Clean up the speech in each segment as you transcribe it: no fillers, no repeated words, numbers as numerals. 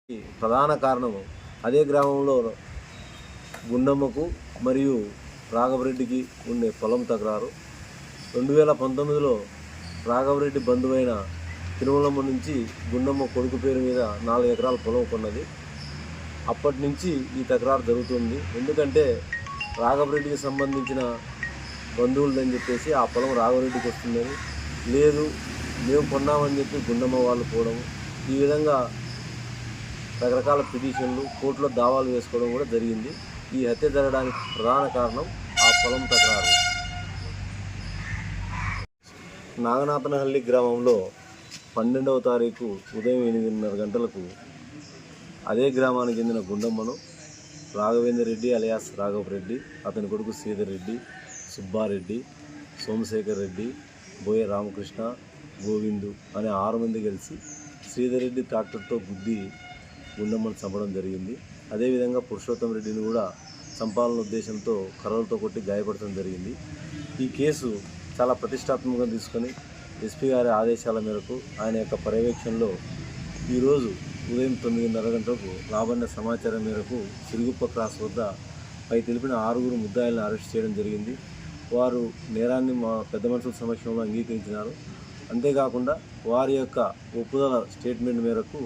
ప్రధాన కారణము అదే గ్రామంలో గుండమ్మకు మరియు రాఘవరెడ్డికి ఉండే పొలం తకరారు. 2019లో రాఘవరెడ్డి బంధువైన తిరుమలమ్మ నుంచి గుండమ్మ కొడుకు పేరు మీద 4 ఎకరాల పొలం కొన్నది. అప్పటి నుంచి ఈ తకరారు జరుగుతుంది. ఎందుకంటే రాఘవరెడ్డికి సంబంధించిన బంధువులని చెప్పేసి ఆ పొలం రాఘవరెడ్డికి వస్తుందని, లేదు మేము కొన్నామని చెప్పి గుండమ్మ వాళ్ళు పోవడం, ఈ విధంగా రకరకాల పిటిషన్లు కోర్టులో దావాలు వేసుకోవడం కూడా జరిగింది. ఈ హత్య జరగడానికి ప్రధాన కారణం ఆ పొలం తకరారు. నాగనాథనహల్లి గ్రామంలో 12వ తారీఖు ఉదయం 8:30 గంటలకు అదే గ్రామానికి చెందిన గుండమ్మను రాఘవేందర్ రెడ్డి అలియాస్ రాఘవ్ రెడ్డి, అతని కొడుకు శ్రీధర్ రెడ్డి, సుబ్బారెడ్డి, సోమశేఖర్ రెడ్డి, బోయ రామకృష్ణ, గోవిందు అనే 6 మంది కలిసి శ్రీధర్ రెడ్డి ట్రాక్టర్తో గుద్ది గుండమ్మను చంపడం జరిగింది. అదేవిధంగా పురుషోత్తం రెడ్డిని కూడా చంపాలన్న ఉద్దేశంతో కర్రలతో కొట్టి గాయపడటం జరిగింది. ఈ కేసు చాలా ప్రతిష్టాత్మకంగా తీసుకొని ఎస్పీ గారి ఆదేశాల మేరకు ఆయన యొక్క పర్యవేక్షణలో ఈరోజు ఉదయం 9:30 గంటలకు రాబడిన సమాచారం మేరకు సిరుగుప్ప క్రాస్ వద్ద పై తెలిపిన 6 ముద్దాయిలను అరెస్ట్ చేయడం జరిగింది. వారు నేరాన్ని మా పెద్ద మనుషుల సమక్షంలో అంగీకరించినారు. అంతేకాకుండా వారి యొక్క ఒప్పుదల స్టేట్మెంట్ మేరకు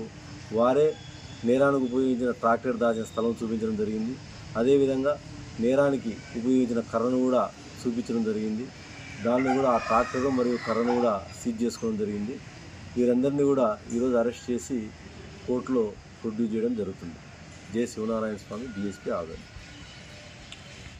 వారే నేరానికి ఉపయోగించిన ట్రాక్టర్ దాచిన స్థలం చూపించడం జరిగింది. అదేవిధంగా నేరానికి ఉపయోగించిన కర్రను కూడా చూపించడం జరిగింది. దాన్ని కూడా ఆ ట్రాక్టర్ మరియు కర్రను కూడా సీజ్ చేసుకోవడం జరిగింది. వీరందరినీ కూడా ఈరోజు అరెస్ట్ చేసి కోర్టులో ప్రొడ్యూస్ చేయడం జరుగుతుంది. జె శివనారాయణ స్వామి, డిఎస్పీ ఆగండి.